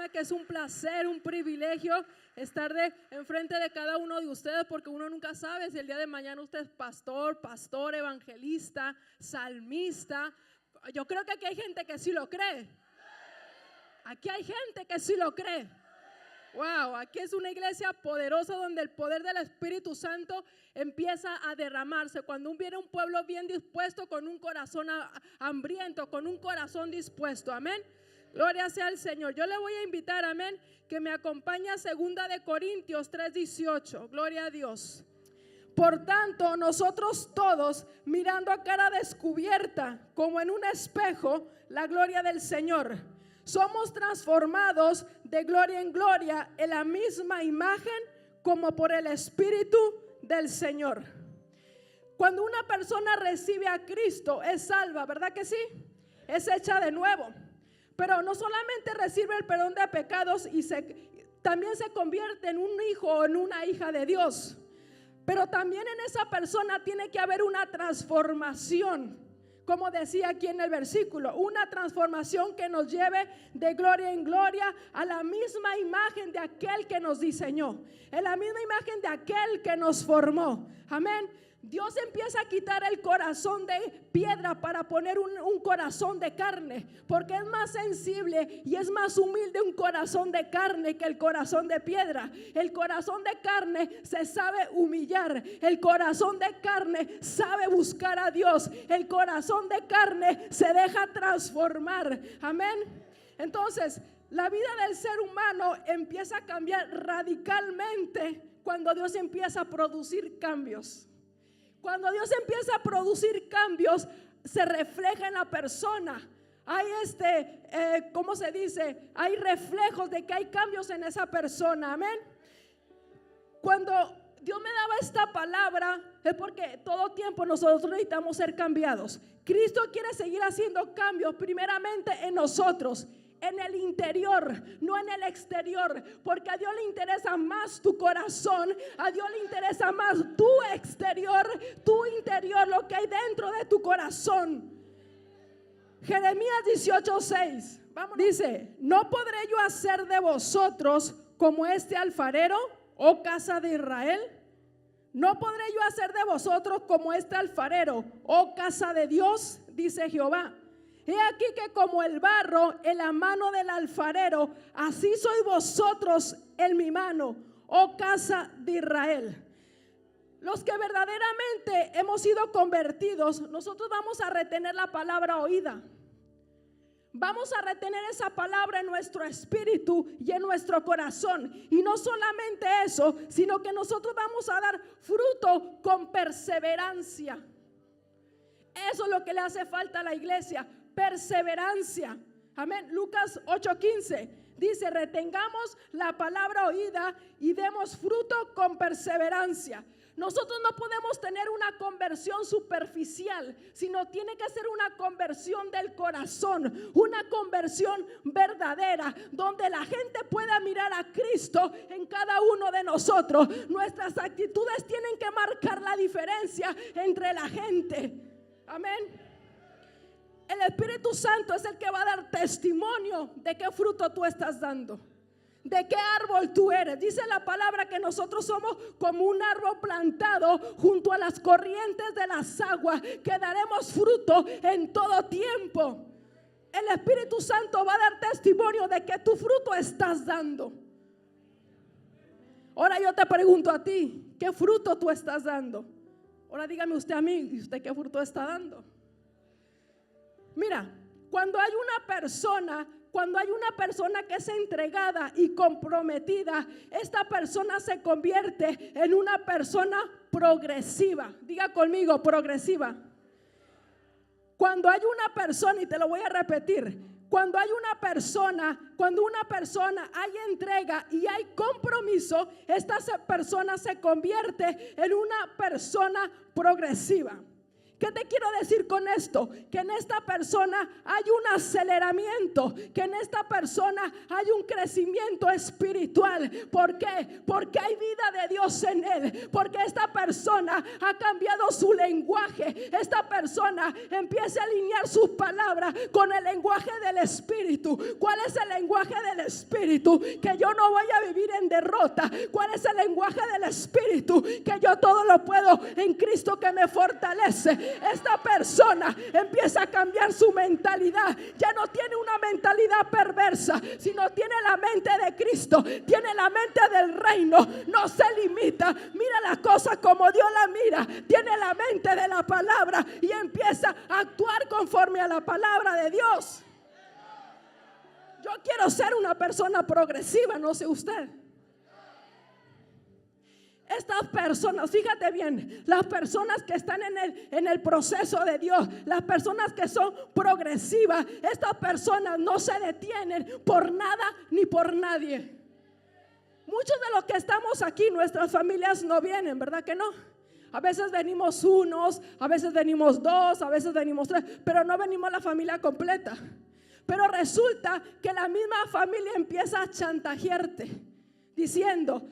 créanme que es un placer, un privilegio estar enfrente de cada uno de ustedes, porque uno nunca sabe si el día de mañana usted es pastor, evangelista, salmista. Yo creo que aquí hay gente que sí lo cree. Aquí hay gente que sí lo cree. Wow, aquí es una iglesia poderosa donde el poder del Espíritu Santo empieza a derramarse. Cuando viene un pueblo bien dispuesto, con un corazón hambriento, con un corazón dispuesto, amén. Gloria sea al Señor. Yo le voy a invitar, amén, que me acompañe a 2 de Corintios 3:18. Gloria a Dios. Por tanto, nosotros todos, mirando a cara descubierta, como en un espejo, la gloria del Señor, somos transformados de gloria en gloria en la misma imagen como por el Espíritu del Señor. Cuando una persona recibe a Cristo es salva, ¿verdad que sí? Es hecha de nuevo. Pero no solamente recibe el perdón de pecados también se convierte en un hijo o en una hija de Dios. Pero también en esa persona tiene que haber una transformación. Como decía aquí en el versículo, una transformación que nos lleve de gloria en gloria a la misma imagen de aquel que nos diseñó, en la misma imagen de aquel que nos formó. Amén. Dios empieza a quitar el corazón de piedra para poner un corazón de carne, porque es más sensible y es más humilde un corazón de carne que el corazón de piedra. El corazón de carne se sabe humillar, el corazón de carne sabe buscar a Dios, el corazón de carne se deja transformar. Amén. Entonces, la vida del ser humano empieza a cambiar radicalmente cuando Dios empieza a producir cambios. Cuando Dios empieza a producir cambios, se refleja en la persona. Hay ¿cómo se dice? Hay reflejos de que hay cambios en esa persona. Amén. Cuando Dios me daba esta palabra, es porque todo tiempo nosotros necesitamos ser cambiados. Cristo quiere seguir haciendo cambios primeramente en nosotros, en el interior, no en el exterior, porque a Dios le interesa más tu corazón, a Dios le interesa más tu exterior, tu interior, lo que hay dentro de tu corazón. Jeremías 18:6 dice: no podré yo hacer de vosotros como este alfarero, oh casa de Israel. No podré yo hacer de vosotros como este alfarero, oh casa de Dios, dice Jehová. He aquí que como el barro en la mano del alfarero, así sois vosotros en mi mano, oh casa de Israel. Los que verdaderamente hemos sido convertidos, nosotros vamos a retener la palabra oída. Vamos a retener esa palabra en nuestro espíritu y en nuestro corazón. Y no solamente eso, sino que nosotros vamos a dar fruto con perseverancia. Eso es lo que le hace falta a la iglesia, perseverancia. Amén. Lucas 8:15 dice: retengamos la palabra oída y demos fruto con perseverancia. Nosotros no podemos tener una conversión superficial, sino tiene que ser una conversión del corazón, una conversión verdadera, donde la gente pueda mirar a Cristo en cada uno de nosotros. Nuestras actitudes tienen que marcar la diferencia entre la gente. Amén. El Espíritu Santo es el que va a dar testimonio de qué fruto tú estás dando, de qué árbol tú eres. Dice la palabra que nosotros somos como un árbol plantado junto a las corrientes de las aguas, que daremos fruto en todo tiempo. El Espíritu Santo va a dar testimonio de que tu fruto estás dando. Ahora yo te pregunto a ti, ¿qué fruto tú estás dando? Ahora dígame usted a mí, ¿y usted qué fruto está dando? Mira, cuando hay una persona que es entregada y comprometida, esta persona se convierte en una persona progresiva. Diga conmigo, progresiva. Cuando hay una persona, y te lo voy a repetir, cuando una persona hay entrega y hay compromiso, esta persona se convierte en una persona progresiva. ¿Qué te quiero decir con esto? Que en esta persona hay un aceleramiento, que en esta persona hay un crecimiento espiritual. ¿Por qué? Porque hay vida de Dios en él, porque esta persona ha cambiado su lenguaje. Esta persona empieza a alinear sus palabras con el lenguaje del Espíritu. ¿Cuál es el lenguaje del Espíritu? Que yo no voy a vivir en derrota. ¿Cuál es el lenguaje del Espíritu? Que yo todo lo puedo en Cristo que me fortalece. Esta persona empieza a cambiar su mentalidad. Ya no tiene una mentalidad perversa, sino tiene la mente de Cristo, tiene la mente del reino. No se limita, mira las cosas como Dios la mira. Tiene la mente de la palabra y empieza a actuar conforme a la palabra de Dios. Yo quiero ser una persona progresiva, no sé usted. Estas personas, fíjate bien, las personas que están en el proceso de Dios, las personas que son progresivas, estas personas no se detienen por nada ni por nadie. Muchos de los que estamos aquí, nuestras familias no vienen, ¿verdad que no? A veces venimos unos, a veces venimos dos, a veces venimos tres, pero no venimos la familia completa. Pero resulta que la misma familia empieza a chantajearte, diciendo: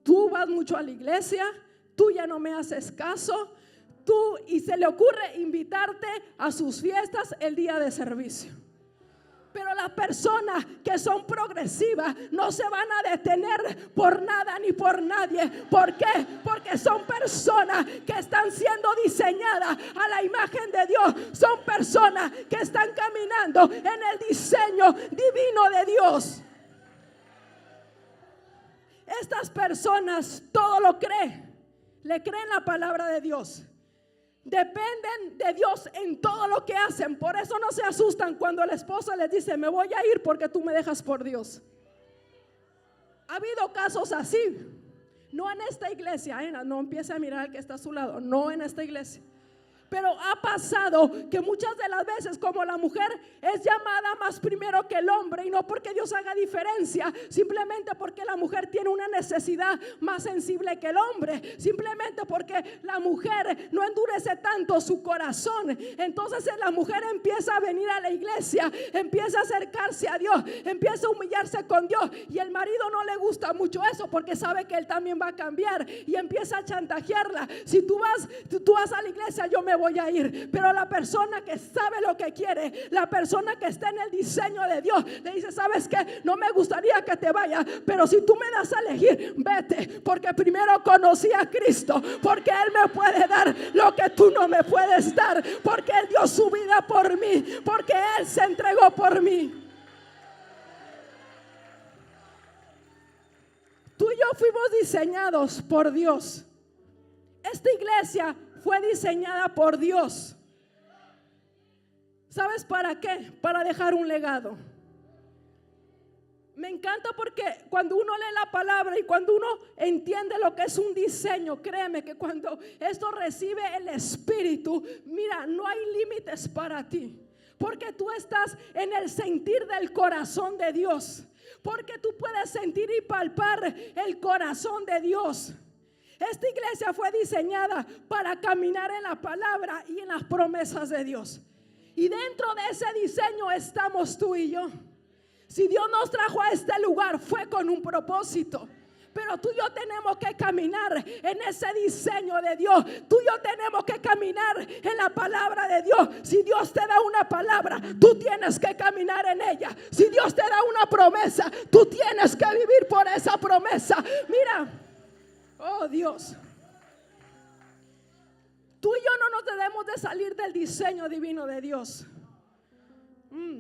tú vas mucho a la iglesia, tú ya no me haces caso, y se le ocurre invitarte a sus fiestas el día de servicio. Pero las personas que son progresivas no se van a detener por nada ni por nadie. ¿Por qué? Porque son personas que están siendo diseñadas a la imagen de Dios. Son personas que están caminando en el diseño divino de Dios. Estas personas todo lo creen, le creen la palabra de Dios, dependen de Dios en todo lo que hacen. Por eso no se asustan cuando el esposo les dice: me voy a ir porque tú me dejas por Dios. Ha habido casos así, no en esta iglesia, no empiece a mirar al que está a su lado, no en esta iglesia. Pero ha pasado que muchas de las veces, como la mujer es llamada más primero que el hombre, y no porque Dios haga diferencia, simplemente porque la mujer tiene una necesidad más sensible que el hombre, simplemente porque la mujer no endurece tanto su corazón. Entonces la mujer empieza a venir a la iglesia, empieza a acercarse a Dios, empieza a humillarse con Dios, y el marido no le gusta mucho eso porque sabe que él también va a cambiar, y empieza a chantajearla: si tú vas a la iglesia, yo me voy a ir. Pero la persona que sabe lo que quiere, la persona que está en el diseño de Dios, le dice: ¿sabes qué? No me gustaría que te vayas, pero si tú me das a elegir, vete, porque primero conocí a Cristo, porque Él me puede dar lo que tú no me puedes dar, porque Él dio su vida por mí, porque Él se entregó por mí. Tú y yo fuimos diseñados por Dios. Esta iglesia fue diseñada por Dios. ¿Sabes para qué? Para dejar un legado. Me encanta porque cuando uno lee la palabra y cuando uno entiende lo que es un diseño, créeme que cuando esto recibe el Espíritu, mira, no hay límites para ti, porque tú estás en el sentir del corazón de Dios, porque tú puedes sentir y palpar el corazón de Dios. Esta iglesia fue diseñada para caminar en la palabra y en las promesas de Dios. Y dentro de ese diseño estamos tú y yo. Si Dios nos trajo a este lugar, fue con un propósito. Pero tú y yo tenemos que caminar en ese diseño de Dios. Tú y yo tenemos que caminar en la palabra de Dios. Si Dios te da una palabra, tú tienes que caminar en ella. Si Dios te da una promesa, tú tienes que vivir por esa promesa. Mira, oh Dios, tú y yo no nos debemos de salir del diseño divino de Dios.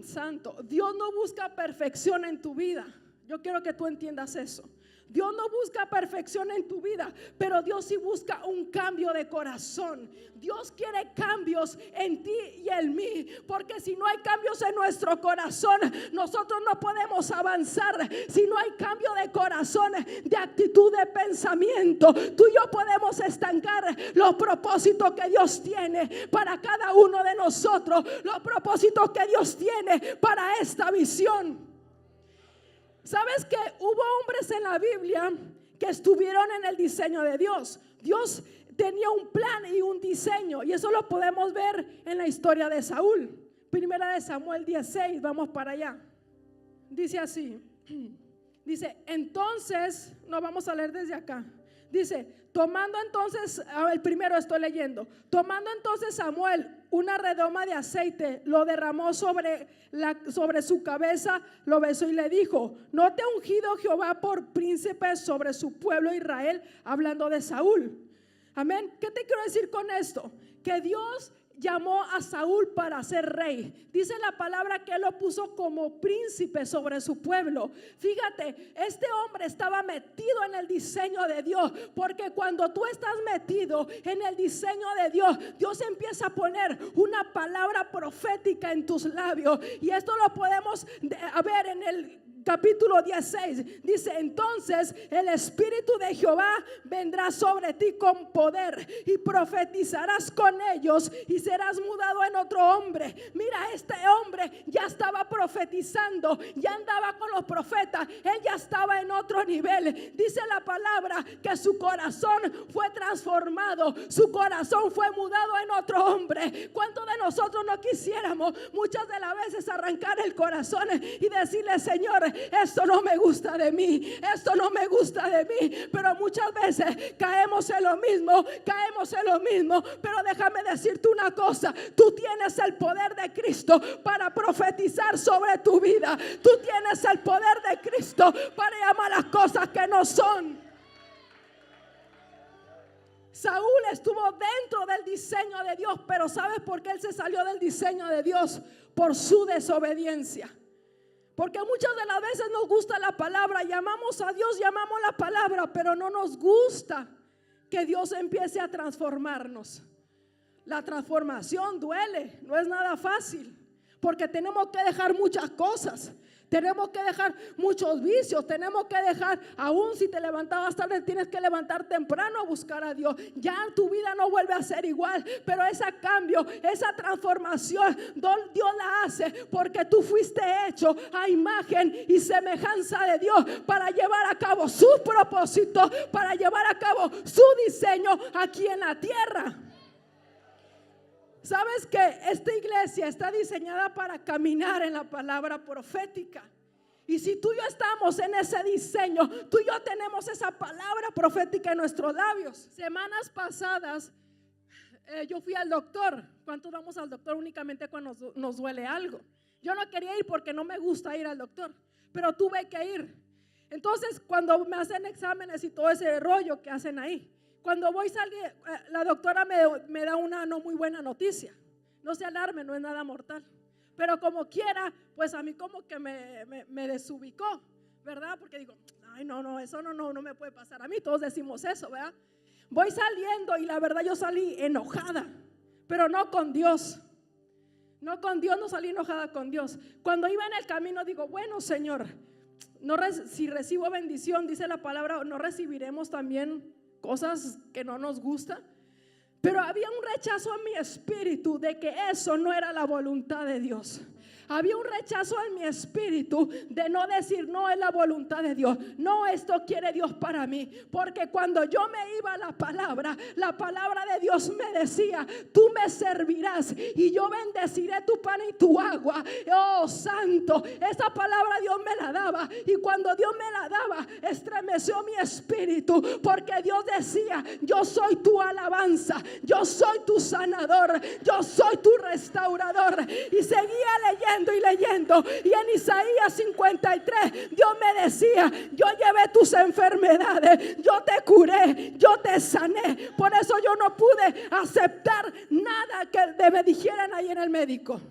Santo, Dios no busca perfección en tu vida. Yo quiero que tú entiendas eso. Dios no busca perfección en tu vida, pero Dios sí busca un cambio de corazón. Dios quiere cambios en ti y en mí, porque si no hay cambios en nuestro corazón, nosotros no podemos avanzar. Si no hay cambio de corazón, de actitud, de pensamiento, tú y yo podemos estancar los propósitos que Dios tiene para cada uno de nosotros, los propósitos que Dios tiene para esta visión. ¿Sabes que hubo hombres en la Biblia que estuvieron en el diseño de Dios? Dios tenía un plan y un diseño, y eso lo podemos ver en la historia de Saúl. Primera de Samuel 16, vamos para allá. Dice así, dice, entonces, no, vamos a leer desde acá. Dice, tomando entonces, el primero estoy leyendo, tomando entonces Samuel una redoma de aceite, lo derramó sobre su cabeza, lo besó y le dijo, ¿no te ha ungido Jehová por príncipe sobre su pueblo Israel? Hablando de Saúl. Amén. ¿Qué te quiero decir con esto? Que Dios llamó a Saúl para ser rey. Dice la palabra que él lo puso como príncipe sobre su pueblo. Fíjate, este hombre estaba metido en el diseño de Dios, porque cuando tú estás metido en el diseño de Dios, Dios empieza a poner una palabra profética en tus labios, y esto lo podemos ver en el capítulo 16. Dice, entonces el Espíritu de Jehová vendrá sobre ti con poder, y profetizarás con ellos, y serás mudado en otro hombre. Mira, este hombre ya estaba profetizando, ya andaba con los profetas, él ya estaba en otro nivel. Dice la palabra que su corazón fue transformado, su corazón fue mudado en otro hombre. ¿Cuántos de nosotros no quisiéramos muchas de las veces arrancar el corazón y decirle, Señor, esto no me gusta de mí, esto no me gusta de mí? Pero muchas veces caemos en lo mismo, pero déjame decirte una cosa, tú tienes el poder de Cristo para profetizar sobre tu vida, tú tienes el poder de Cristo para llamar las cosas que no son. Saúl estuvo dentro del diseño de Dios, pero ¿sabes por qué él se salió del diseño de Dios? Por su desobediencia. Porque muchas de las veces nos gusta la palabra, llamamos a Dios, llamamos la palabra, pero no nos gusta que Dios empiece a transformarnos. La transformación duele, no es nada fácil, porque tenemos que dejar muchas cosas. Tenemos que dejar muchos vicios, tenemos que dejar, aún si te levantabas tarde, tienes que levantar temprano a buscar a Dios. Ya tu vida no vuelve a ser igual, pero ese cambio, esa transformación, Dios la hace porque tú fuiste hecho a imagen y semejanza de Dios para llevar a cabo su propósito, para llevar a cabo su diseño aquí en la tierra. ¿Sabes que esta iglesia está diseñada para caminar en la palabra profética? Y si tú y yo estamos en ese diseño, tú y yo tenemos esa palabra profética en nuestros labios. Semanas pasadas yo fui al doctor. ¿Cuántos vamos al doctor únicamente cuando nos duele algo? Yo no quería ir porque no me gusta ir al doctor, pero tuve que ir. Entonces cuando me hacen exámenes y todo ese rollo que hacen ahí, cuando voy a salir, la doctora me da una no muy buena noticia. No se alarme, no es nada mortal. Pero como quiera, pues a mí como que me desubicó, ¿verdad? Porque digo, ay no, eso no me puede pasar a mí. Todos decimos eso, ¿verdad? Voy saliendo y la verdad yo salí enojada, pero no con Dios. No con Dios, no salí enojada con Dios. Cuando iba en el camino digo, bueno, Señor, si recibo bendición, dice la palabra, no recibiremos también cosas que no nos gustan. Pero había un rechazo en mi espíritu de que eso no era la voluntad de Dios. Había un rechazo en mi espíritu de no decir, no es la voluntad de Dios, no, esto quiere Dios para mí. Porque cuando yo me iba a la palabra de Dios me decía, tú me servirás y yo bendeciré tu pan y tu agua. Oh santo, esa palabra Dios me la daba, y cuando Dios me la daba estremeció mi espíritu, porque Dios decía, yo soy tu alabanza, yo soy tu sanador, yo soy tu restaurador. Y seguía leyendo, y en Isaías 53 Dios me decía, yo llevé tus enfermedades, yo te curé, yo te sané. Por eso yo no pude aceptar nada que me dijeran ahí en el médico.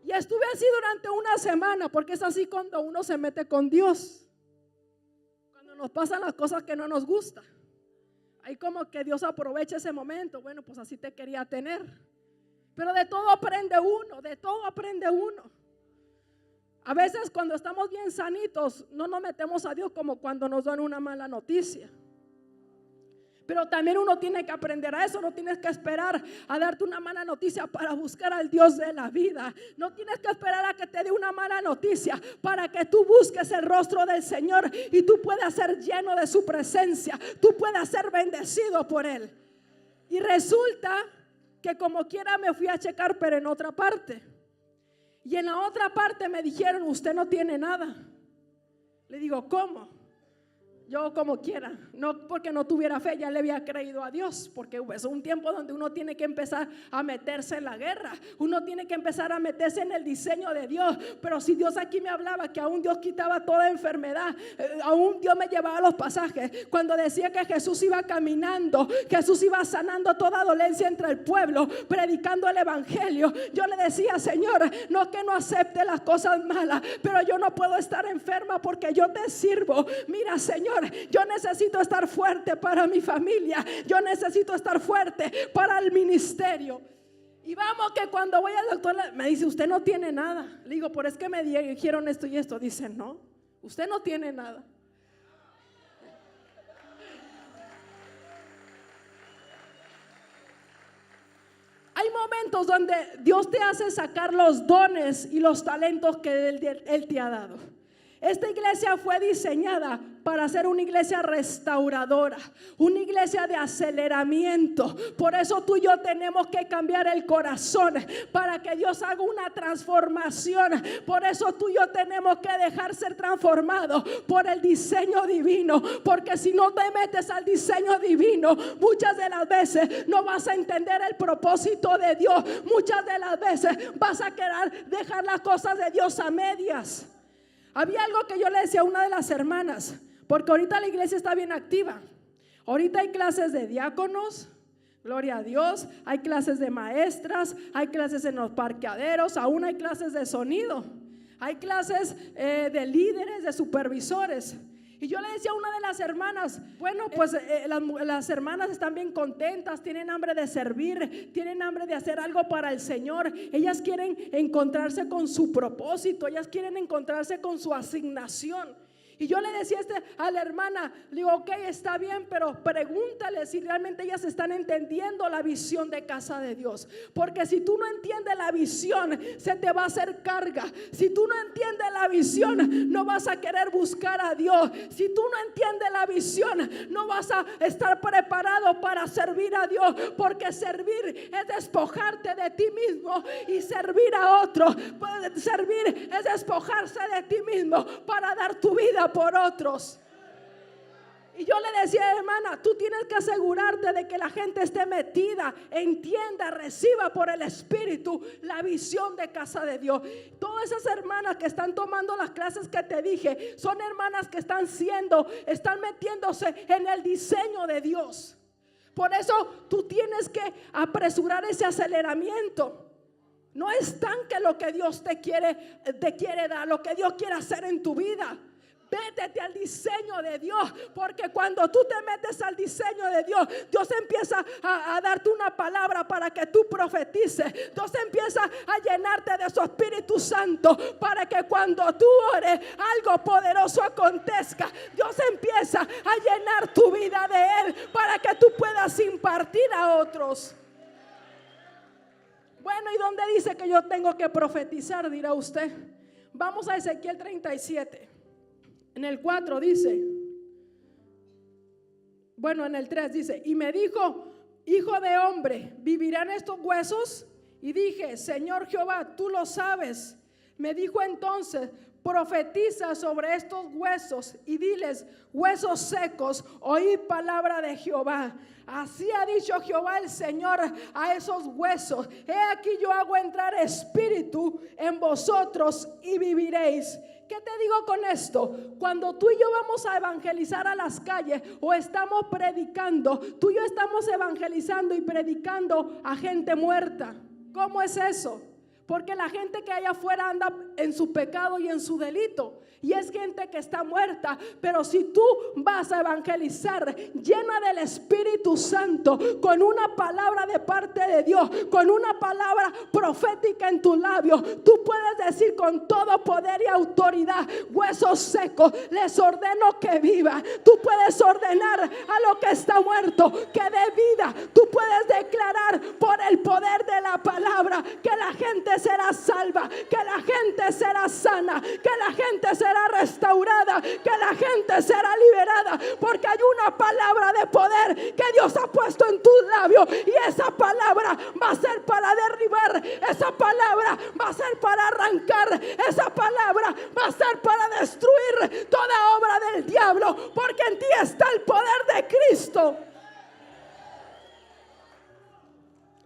Y estuve así durante una semana, porque es así cuando uno se mete con Dios, cuando nos pasan las cosas que no nos gustan. Ahí como que Dios aprovecha ese momento. Bueno, pues así te quería tener. Pero de todo aprende uno, de todo aprende uno. A veces cuando estamos bien sanitos no nos metemos a Dios como cuando nos dan una mala noticia. Pero también uno tiene que aprender a eso. No tienes que esperar a darte una mala noticia para buscar al Dios de la vida. No tienes que esperar a que te dé una mala noticia para que tú busques el rostro del Señor y tú puedas ser lleno de su presencia, tú puedas ser bendecido por Él. Y resulta que como quiera me fui a checar, pero en otra parte. Y en la otra parte me dijeron, usted no tiene nada. Le digo, ¿cómo? Yo como quiera, no porque no tuviera fe, ya le había creído a Dios, porque es un tiempo donde uno tiene que empezar a meterse en la guerra, uno tiene que empezar a meterse en el diseño de Dios. Pero si Dios aquí me hablaba que aún Dios quitaba toda enfermedad, aún Dios me llevaba los pasajes, cuando decía que Jesús iba caminando, Jesús iba sanando toda dolencia entre el pueblo, predicando el evangelio, yo le decía, Señor, no que no acepte las cosas malas, pero yo no puedo estar enferma porque yo te sirvo. Mira, Señor, yo necesito estar fuerte para mi familia, yo necesito estar fuerte para el ministerio. Y vamos que cuando voy al doctor me dice, usted no tiene nada. Le digo, pero es que me dijeron esto y esto. Dice, no, usted no tiene nada. Hay momentos donde Dios te hace sacar los dones y los talentos que Él te ha dado. Esta iglesia fue diseñada para ser una iglesia restauradora, una iglesia de aceleramiento. Por eso tú y yo tenemos que cambiar el corazón para que Dios haga una transformación. Por eso tú y yo tenemos que dejar ser transformados por el diseño divino, porque si no te metes al diseño divino, muchas de las veces no vas a entender el propósito de Dios. Muchas de las veces vas a querer dejar las cosas de Dios a medias. Había algo que yo le decía a una de las hermanas, porque ahorita la iglesia está bien activa. Ahorita hay clases de diáconos, gloria a Dios, hay clases de maestras, hay clases en los parqueaderos, aún hay clases de sonido, hay clases de líderes, de supervisores. Y yo le decía a una de las hermanas, bueno, pues las hermanas están bien contentas, tienen hambre de servir, tienen hambre de hacer algo para el Señor. Ellas quieren encontrarse con su propósito, ellas quieren encontrarse con su asignación. Y yo le decía a la hermana, le digo, ok, está bien, pero pregúntale si realmente ellas están entendiendo la visión de casa de Dios. Porque si tú no entiendes la visión, se te va a hacer carga. Si tú no entiendes la visión, no vas a querer buscar a Dios. Si tú no entiendes la visión, no vas a estar preparado para servir a Dios. Porque servir es despojarte de ti mismo y servir a otros. Servir es despojarse de ti mismo para dar tu vida por otros. Y yo le decía, hermana, tú tienes que asegurarte de que la gente esté metida, entienda, reciba por el Espíritu la visión de casa de Dios. Todas esas hermanas que están tomando las clases que te dije, son hermanas que están metiéndose en el diseño de Dios. Por eso tú tienes que apresurar ese aceleramiento. No estanque lo que Dios te quiere dar, lo que Dios quiere hacer en tu vida. Métete al diseño de Dios, porque cuando tú te metes al diseño de Dios, Dios empieza a darte una palabra para que tú profetices. Dios empieza a llenarte de su Espíritu Santo para que cuando tú ores, algo poderoso acontezca. Dios empieza a llenar tu vida de Él para que tú puedas impartir a otros. Bueno, ¿y dónde dice que yo tengo que profetizar? Dirá usted. Vamos a Ezequiel 37. En el 4 dice, bueno, en el 3 dice, y me dijo, hijo de hombre, ¿vivirán estos huesos? Y dije, Señor Jehová, tú lo sabes. Me dijo entonces, profetiza sobre estos huesos y diles, huesos secos, oíd palabra de Jehová. Así ha dicho Jehová el Señor a esos huesos. He aquí yo hago entrar espíritu en vosotros y viviréis. ¿Qué te digo con esto? Cuando tú y yo vamos a evangelizar a las calles o estamos predicando, tú y yo estamos evangelizando y predicando a gente muerta. ¿Cómo es eso? Porque la gente que allá afuera anda en su pecado y en su delito, y es gente que está muerta. Pero si tú vas a evangelizar llena del Espíritu Santo, con una palabra de parte de Dios, con una palabra profética en tus labios, tú puedes decir con todo poder y autoridad, huesos secos, les ordeno que viva. Tú puedes ordenar a lo que está muerto que dé vida. Tú puedes declarar por el poder de la palabra que la gente será salva, que la gente gente será sana, que la gente será restaurada, que la gente será liberada, porque hay una palabra de poder que Dios ha puesto en tus labios, y esa palabra va a ser para derribar, esa palabra va a ser para arrancar, esa palabra va a ser para destruir toda obra del diablo, porque en ti está el poder de Cristo.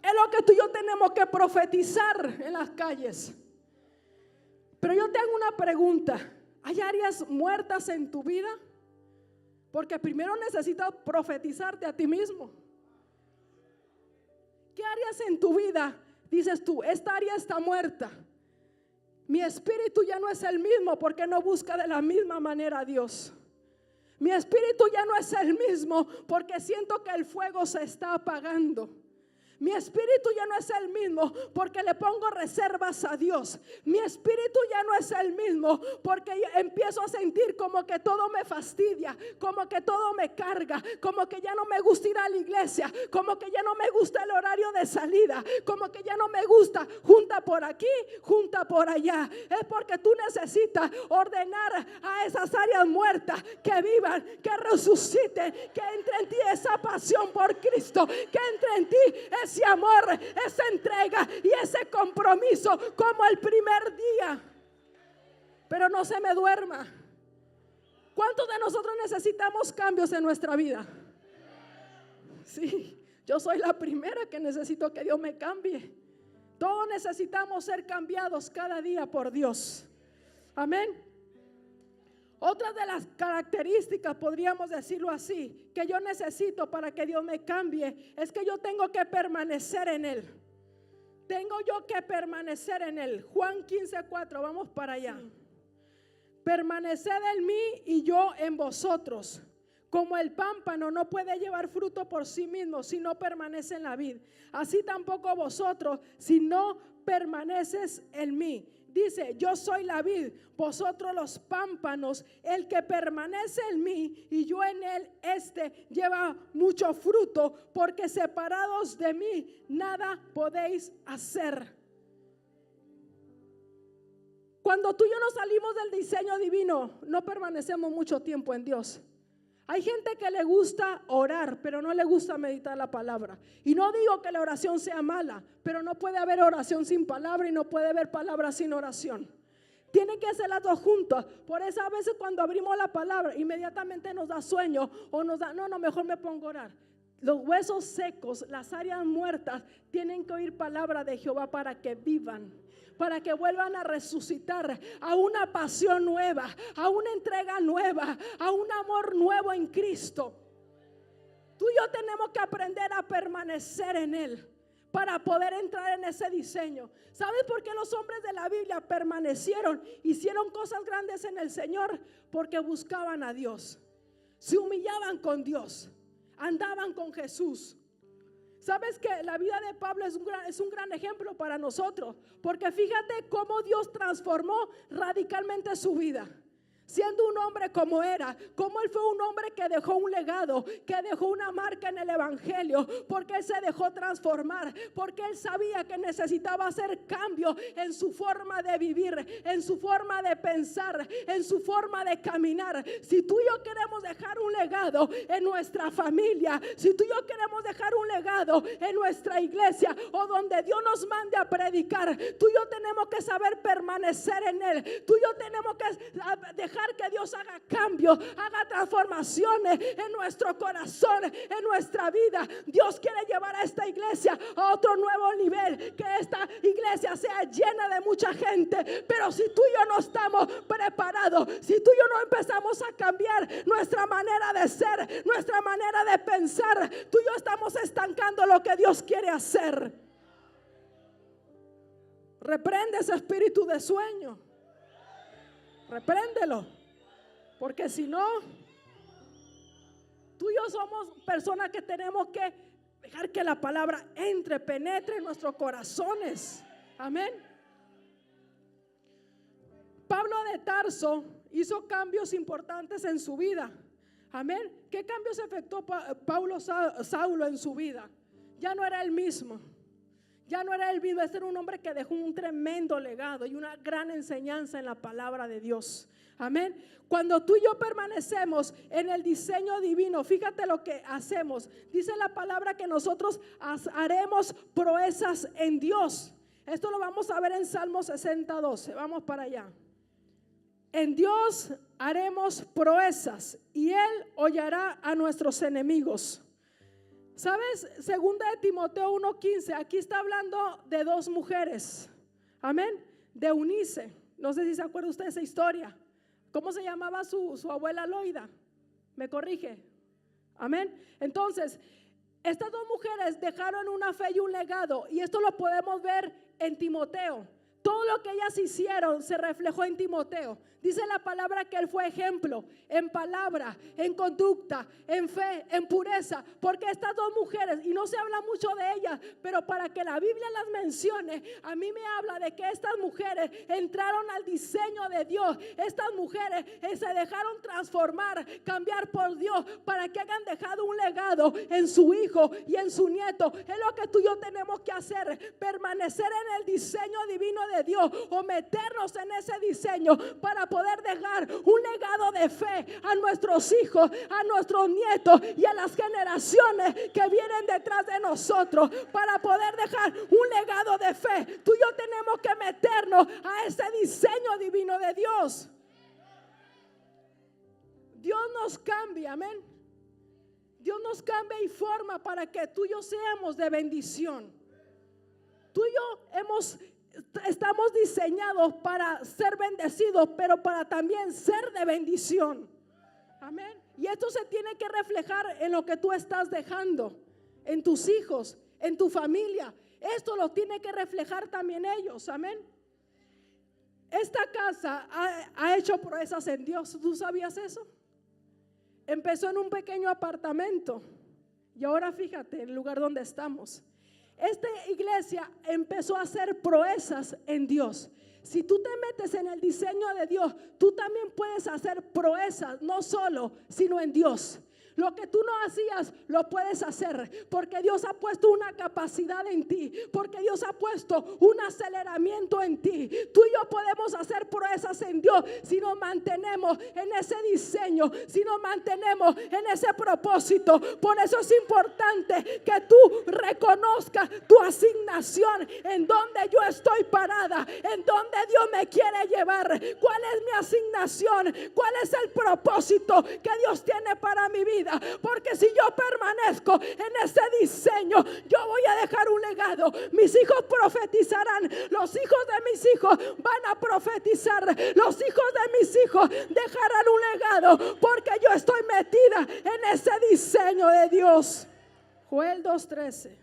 Es lo que tú y yo tenemos que profetizar en las calles. Pero yo tengo una pregunta: ¿hay áreas muertas en tu vida? Porque primero necesitas profetizarte a ti mismo. ¿Qué áreas en tu vida dices tú, esta área está muerta? Mi espíritu ya no es el mismo porque no busca de la misma manera a Dios. Mi espíritu ya no es el mismo porque siento que el fuego se está apagando. Mi espíritu ya no es el mismo porque le pongo reservas a Dios. Mi espíritu ya no es el mismo porque empiezo a sentir como que todo me fastidia, como que todo me carga, como que ya no me gusta ir a la iglesia, como que ya no me gusta el horario de salida, como que ya no me gusta junta por aquí, junta por allá. Es porque tú necesitas ordenar a esas áreas muertas que vivan, que resuciten, que entre en ti esa pasión por Cristo, que entre en ti ese amor, esa entrega y ese compromiso como el primer día. Pero no se me duerma. ¿Cuántos de nosotros necesitamos cambios en nuestra vida? Sí, yo soy la primera que necesito que Dios me cambie. Todos necesitamos ser cambiados cada día por Dios. Amén. Otra de las características, podríamos decirlo así, que yo necesito para que Dios me cambie, es que yo tengo que permanecer en Él. Tengo yo que permanecer en Él. Juan 15:4, vamos para allá. Permaneced en mí y yo en vosotros. Como el pámpano no puede llevar fruto por sí mismo si no permanece en la vid, así tampoco vosotros si no permaneces en mí. Dice: yo soy la vid, vosotros los pámpanos. El que permanece en mí y yo en él, este lleva mucho fruto, porque separados de mí nada podéis hacer. Cuando tú y yo nos salimos del diseño divino, no permanecemos mucho tiempo en Dios. Hay gente que le gusta orar, pero no le gusta meditar la palabra. Y no digo que la oración sea mala, pero no puede haber oración sin palabra y no puede haber palabra sin oración. Tienen que ser las dos juntas. Por eso a veces cuando abrimos la palabra, inmediatamente nos da sueño o nos da, no, mejor me pongo a orar. Los huesos secos, las áreas muertas, tienen que oír palabra de Jehová para que vivan, para que vuelvan a resucitar a una pasión nueva, a una entrega nueva, a un amor nuevo en Cristo. Tú y yo tenemos que aprender a permanecer en Él para poder entrar en ese diseño. ¿Sabes por qué los hombres de la Biblia permanecieron, hicieron cosas grandes en el Señor? Porque buscaban a Dios, se humillaban con Dios, andaban con Jesús. ¿Sabes que la vida de Pablo es un gran ejemplo para nosotros? Porque fíjate cómo Dios transformó radicalmente su vida. Siendo un hombre como era, como él fue un hombre que dejó un legado, que dejó una marca en el evangelio, porque él se dejó transformar, porque él sabía que necesitaba hacer cambio en su forma de vivir, en su forma de pensar, en su forma de caminar. Si tú y yo queremos dejar un legado en nuestra familia, si tú y yo queremos dejar un legado en nuestra iglesia o donde Dios nos mande a predicar, tú y yo tenemos que saber permanecer en Él. Tú y yo tenemos que dejar que Dios haga cambios, haga transformaciones en nuestro corazón, en nuestra vida. Dios quiere llevar a esta iglesia a otro nuevo nivel, que esta iglesia sea llena de mucha gente. Pero si tú y yo no estamos preparados, si tú y yo no empezamos a cambiar nuestra manera de ser, nuestra manera de pensar, tú y yo estamos estancando lo que Dios quiere hacer. Reprende ese espíritu de sueño. Repréndelo, porque si no, tú y yo somos personas que tenemos que dejar que la palabra entre, penetre en nuestros corazones. Amén. Pablo de Tarso hizo cambios importantes en su vida. Amén. ¿Qué cambios efectuó Saulo en su vida? Ya no era el mismo. Ya no era el mismo, este era un hombre que dejó un tremendo legado y una gran enseñanza en la palabra de Dios. Amén. Cuando tú y yo permanecemos en el diseño divino, fíjate lo que hacemos. Dice la palabra que nosotros haremos proezas en Dios. Esto lo vamos a ver en Salmo 60:12. Vamos para allá. En Dios haremos proezas y Él hollará a nuestros enemigos. ¿Sabes? Segunda de Timoteo 1:15. Aquí está hablando de dos mujeres. Amén. De Eunice. No sé si se acuerda usted de esa historia. ¿Cómo se llamaba su abuela Loida? ¿Me corrige? Amén. Entonces, estas dos mujeres dejaron una fe y un legado. Y esto lo podemos ver en Timoteo. Todo lo que ellas hicieron se reflejó en Timoteo. Dice la palabra que él fue ejemplo en palabra, en conducta, en fe, en pureza. Porque estas dos mujeres, y no se habla mucho de ellas, pero para que la Biblia las mencione, a mí me habla de que estas mujeres entraron al diseño de Dios. Estas mujeres se dejaron transformar, cambiar por Dios, para que hayan dejado un legado en su hijo y en su nieto. Es lo que tú y yo tenemos que hacer, permanecer en el diseño divino de Dios, o meternos en ese diseño para poder dejar un legado de fe a nuestros hijos, a nuestros nietos y a las generaciones que vienen detrás de nosotros. Para poder dejar un legado de fe, tú y yo tenemos que meternos a ese diseño divino de Dios. Dios nos cambia, amén. Dios nos cambia y forma para que tú y yo seamos de bendición. Tú y yo estamos diseñados para ser bendecidos, pero para también ser de bendición. Amén. Y esto se tiene que reflejar en lo que tú estás dejando, en tus hijos, en tu familia. Esto lo tiene que reflejar también ellos. Amén. Esta casa ha hecho proezas en Dios. ¿Tú sabías eso? Empezó en un pequeño apartamento y ahora fíjate el lugar donde estamos. Esta iglesia empezó a hacer proezas en Dios. Si tú te metes en el diseño de Dios, tú también puedes hacer proezas, no solo, sino en Dios. Lo que tú no hacías, lo puedes hacer, porque Dios ha puesto una capacidad en ti, porque Dios ha puesto un aceleramiento en ti. Tú y yo podemos hacer proezas en Dios si nos mantenemos en ese diseño, si nos mantenemos en ese propósito. Por eso es importante que tú reconozcas tu asignación, en donde yo estoy parada, en donde Dios me quiere llevar. ¿Cuál es mi asignación? ¿Cuál es el propósito que Dios tiene para mi vida? Porque si yo permanezco en ese diseño, yo voy a dejar un legado. Mis hijos profetizarán, los hijos de mis hijos van a profetizar, los hijos de mis hijos dejarán un legado, porque yo estoy metida en ese diseño de Dios. Joel 2:13.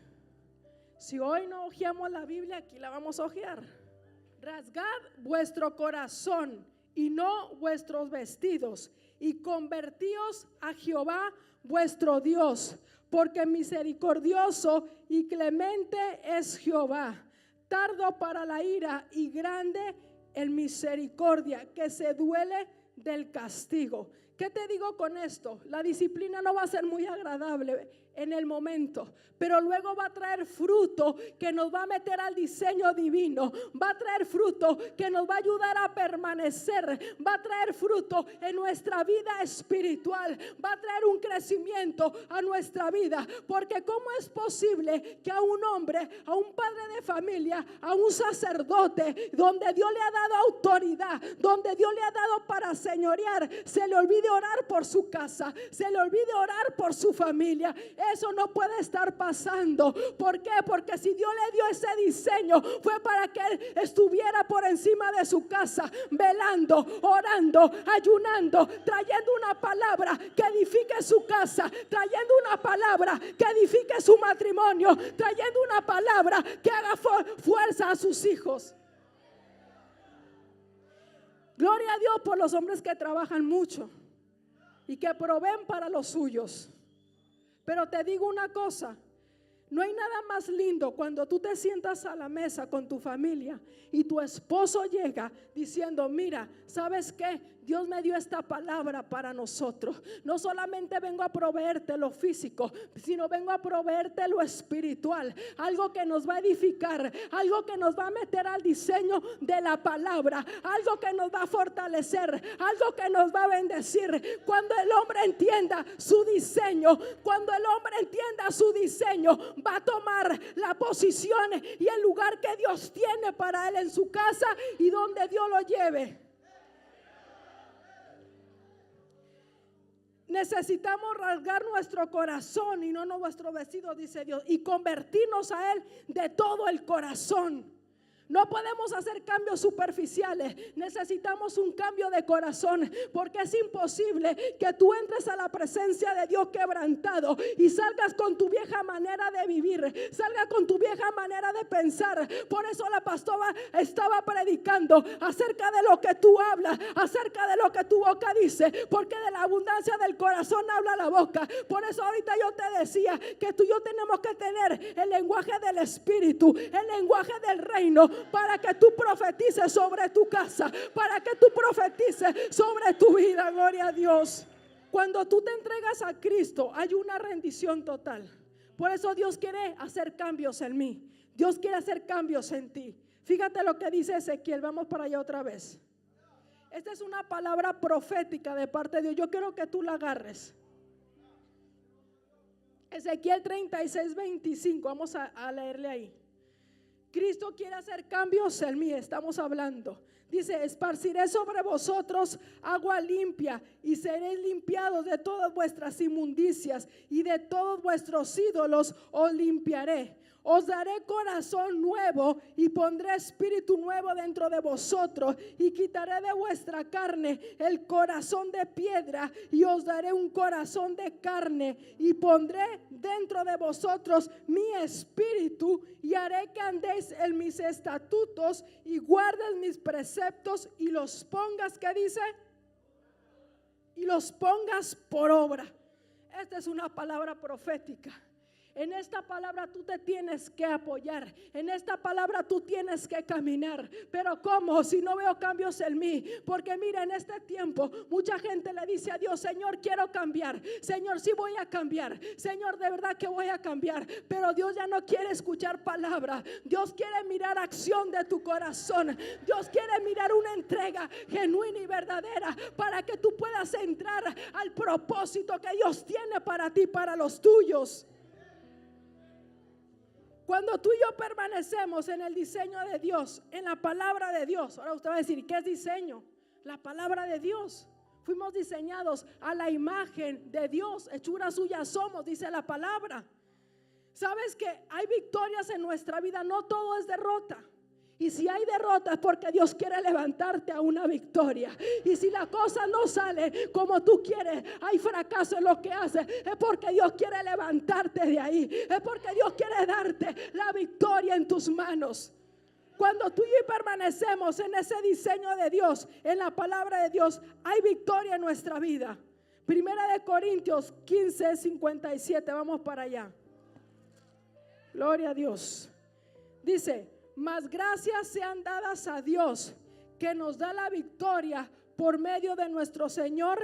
Si hoy no hojeamos la Biblia, aquí la vamos a hojear. Rasgad vuestro corazón y no vuestros vestidos, y convertíos a Jehová vuestro Dios, porque misericordioso y clemente es Jehová, tardo para la ira y grande en misericordia, que se duele del castigo. ¿Qué te digo con esto? La disciplina no va a ser muy agradable en el momento, pero luego va a traer fruto que nos va a meter al diseño divino, va a traer fruto que nos va a ayudar a permanecer, va a traer fruto en nuestra vida espiritual, va a traer un crecimiento a nuestra vida. Porque ¿cómo es posible que a un hombre, a un padre de familia, a un sacerdote, donde Dios le ha dado autoridad, donde Dios le ha dado para señorear, se le olvide orar por su casa, se le olvide orar por su familia? Eso no puede estar pasando. ¿Por qué? Porque si Dios le dio ese diseño, fue para que él estuviera por encima de su casa, velando, orando, ayunando, trayendo una palabra que edifique su casa, trayendo una palabra que edifique su matrimonio, trayendo una palabra que haga fuerza a sus hijos. Gloria a Dios por los hombres que trabajan mucho y que proveen para los suyos. Pero te digo una cosa, no hay nada más lindo cuando tú te sientas a la mesa con tu familia y tu esposo llega diciendo: mira, ¿sabes qué? Dios me dio esta palabra para nosotros. No solamente vengo a proveerte lo físico, sino vengo a proveerte lo espiritual. Algo que nos va a edificar, algo que nos va a meter al diseño de la palabra, algo que nos va a fortalecer, algo que nos va a bendecir. Cuando el hombre entienda su diseño, cuando el hombre entienda su diseño, va a tomar la posición y el lugar que Dios tiene para él en su casa y donde Dios lo lleve. Necesitamos rasgar nuestro corazón y no nuestro vestido, dice Dios, y convertirnos a Él de todo el corazón. No podemos hacer cambios superficiales, necesitamos un cambio de corazón, porque es imposible que tú entres a la presencia de Dios quebrantado y salgas con tu vieja manera de vivir, salgas con tu vieja manera de pensar. Por eso la pastora estaba predicando acerca de lo que tú hablas, acerca de lo que tu boca dice, porque de la abundancia del corazón habla la boca. Por eso ahorita yo te decía que tú y yo tenemos que tener el lenguaje del Espíritu, el lenguaje del reino, para que tú profetices sobre tu casa, para que tú profetices sobre tu vida. Gloria a Dios. Cuando tú te entregas a Cristo, hay una rendición total. Por eso Dios quiere hacer cambios en mí. Dios quiere hacer cambios en ti. Fíjate lo que dice Ezequiel. Vamos para allá otra vez. Esta es una palabra profética de parte de Dios. Yo quiero que tú la agarres. Ezequiel 36:25. Vamos a leerle ahí. Cristo quiere hacer cambios en mí, estamos hablando. Dice: esparciré sobre vosotros agua limpia y seréis limpiados de todas vuestras inmundicias, y de todos vuestros ídolos os limpiaré. Os daré corazón nuevo y pondré espíritu nuevo dentro de vosotros, y quitaré de vuestra carne el corazón de piedra y os daré un corazón de carne, y pondré dentro de vosotros mi espíritu, y haré que andéis en mis estatutos y guardes mis preceptos y los pongas, ¿qué dice? Y los pongas por obra. Esta es una palabra profética. En esta palabra tú te tienes que apoyar. En esta palabra tú tienes que caminar. Pero ¿cómo? Si no veo cambios en mí. Porque mira, en este tiempo mucha gente le dice a Dios: Señor, quiero cambiar. Señor, sí voy a cambiar. Señor, de verdad que voy a cambiar. Pero Dios ya no quiere escuchar palabra. Dios quiere mirar acción de tu corazón. Dios quiere mirar una entrega genuina y verdadera, para que tú puedas entrar al propósito que Dios tiene para ti, para los tuyos. Cuando tú y yo permanecemos en el diseño de Dios, en la palabra de Dios. Ahora usted va a decir: ¿qué es diseño? La palabra de Dios. Fuimos diseñados a la imagen de Dios, hechura suya somos, dice la palabra. ¿Sabes que hay victorias en nuestra vida? No todo es derrota. Y si hay derrota es porque Dios quiere levantarte a una victoria. Y si la cosa no sale como tú quieres, hay fracaso en lo que haces, es porque Dios quiere levantarte de ahí. Es porque Dios quiere darte la victoria en tus manos. Cuando tú y yo permanecemos en ese diseño de Dios, en la palabra de Dios, hay victoria en nuestra vida. Primera de Corintios 15:57. Vamos para allá. Gloria a Dios. Dice: mas gracias sean dadas a Dios, que nos da la victoria por medio de nuestro Señor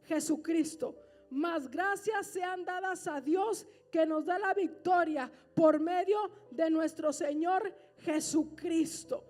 Jesucristo. Mas gracias sean dadas a Dios, que nos da la victoria por medio de nuestro Señor Jesucristo.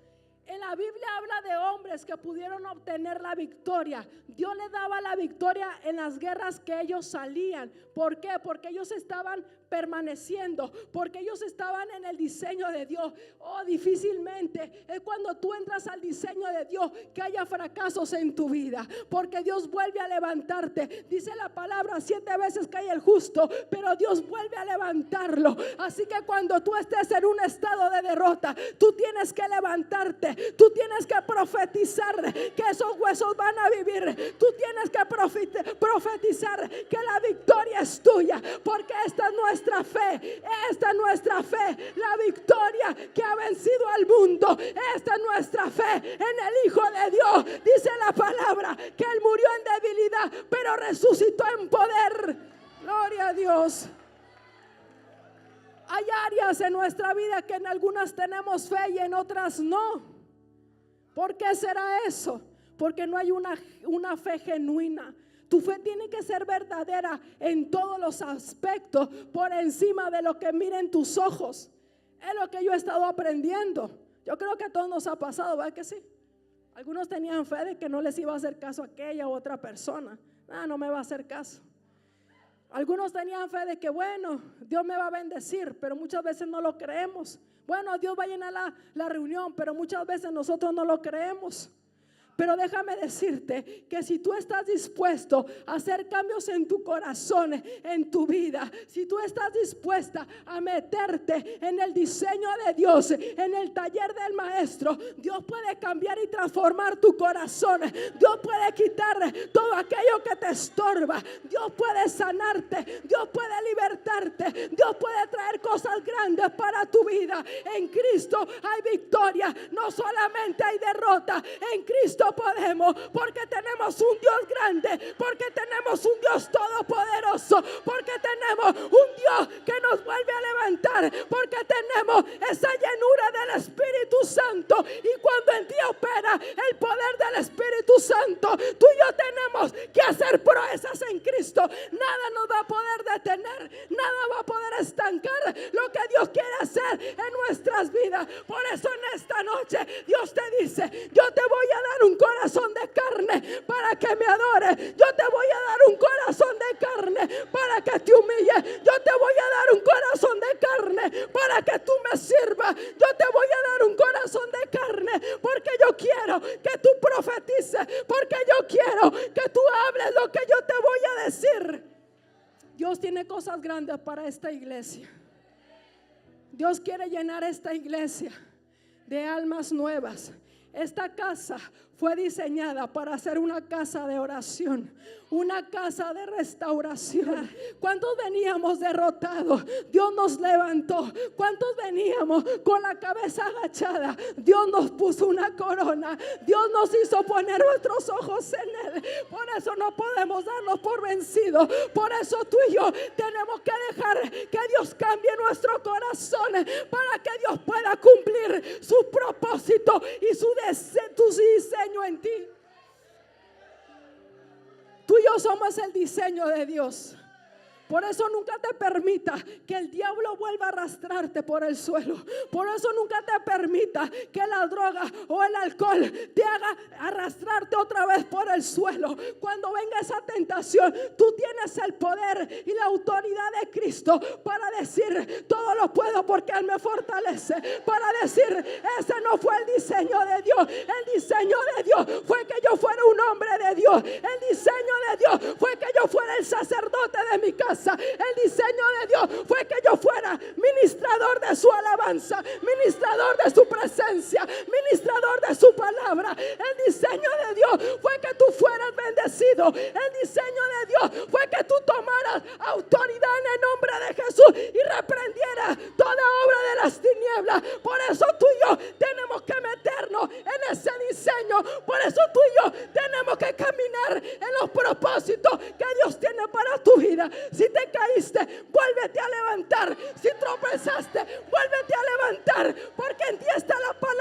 En la Biblia habla de hombres que pudieron obtener la victoria. Dios les daba la victoria en las guerras que ellos salían. ¿Por qué? Porque ellos estaban permaneciendo, porque ellos estaban en el diseño de Dios. Oh, difícilmente es cuando tú entras al diseño de Dios que haya fracasos en tu vida, porque Dios vuelve a levantarte. Dice la palabra: 7 veces cae el justo, pero Dios vuelve a levantarlo. Así que cuando tú estés en un estado de derrota, tú tienes que levantarte. Tú tienes que profetizar que esos huesos van a vivir. Tú tienes que profetizar que la victoria es tuya, porque esta es nuestra fe. Esta es nuestra fe, la victoria que ha vencido al mundo. Esta es nuestra fe en el Hijo de Dios. Dice la palabra que Él murió en debilidad, pero resucitó en poder. Gloria a Dios. Hay áreas en nuestra vida que en algunas tenemos fe y en otras no. ¿Por qué será eso? porque no hay una fe genuina. Tu fe tiene que ser verdadera en todos los aspectos, por encima de lo que miren tus ojos. Es lo que yo he estado aprendiendo. Yo creo que a todos nos ha pasado, ¿verdad que sí? Algunos tenían fe de que no les iba a hacer caso a aquella u otra persona. No me va a hacer caso. Algunos tenían fe de que bueno, Dios me va a bendecir, pero muchas veces no lo creemos. Bueno, Dios va a llenar la reunión, pero muchas veces nosotros no lo creemos. Pero déjame decirte que si tú estás dispuesto a hacer cambios en tu corazón, en tu vida, si tú estás dispuesta a meterte en el diseño de Dios, en el taller del maestro, Dios puede cambiar y transformar tu corazón. Dios puede quitar todo aquello que te estorba. Dios puede sanarte. Dios puede libertarte. Dios puede traer cosas grandes para tu vida. En Cristo hay victoria. No solamente hay derrota. En Cristo podemos, porque tenemos un Dios grande, porque tenemos un Dios todopoderoso, porque tenemos un Dios que nos vuelve a levantar, porque tenemos esa llenura del Espíritu Santo. Y cuando en ti opera el poder del Espíritu Santo, tú y yo tenemos que hacer proezas en Cristo. Nada nos va a poder detener, nada va a poder estancar lo que Dios quiere hacer en nuestras vidas. Por eso en esta noche Dios te dice: yo te voy a dar un corazón de carne para que me adore. Yo te voy a dar un corazón de carne para que te humille. Yo te voy a dar un corazón de carne para que tú me sirvas. Yo te voy a dar un corazón de carne porque yo quiero que tú profetices, porque yo quiero que tú hables lo que yo te voy a decir. Dios tiene cosas grandes para esta iglesia. Dios quiere llenar esta iglesia de almas nuevas. Esta casa fue diseñada para ser una casa de oración, una casa de restauración. ¿Cuántos veníamos derrotados? Dios nos levantó. ¿Cuántos veníamos con la cabeza agachada? Dios nos puso una corona. Dios nos hizo poner nuestros ojos en Él. Por eso no podemos darnos por vencidos. Por eso tú y yo tenemos que dejar que Dios cambie nuestro corazón, para que Dios pueda cumplir su propósito y su diseño en ti. Tú y yo somos el diseño de Dios. Por eso nunca te permita que el diablo vuelva a arrastrarte por el suelo. Por eso nunca te permita que la droga o el alcohol te haga arrastrarte otra vez por el suelo. Cuando venga esa tentación, tú tienes el poder y la autoridad de Cristo para decir: todo lo puedo porque Él me fortalece. Para decir: ese no fue el diseño de Dios. El diseño de Dios fue que yo fuera un hombre de Dios. El diseño de Dios fue que yo fuera el sacerdote de mi casa. El diseño de Dios fue que yo fuera ministrador de su alabanza, ministrador de su presencia, ministrador de su palabra. El diseño de Dios fue que tú fueras bendecido. El diseño de Dios fue que tú tomaras autoridad en el nombre de Jesús y reprendieras toda obra de las tinieblas. Por eso tú y yo tenemos que meternos en ese diseño. Por eso tú y yo tenemos que caminar en los propósitos que Dios tiene para tu vida. Si te caíste, vuélvete a levantar. Si tropezaste, vuélvete a levantar, porque en ti está la palabra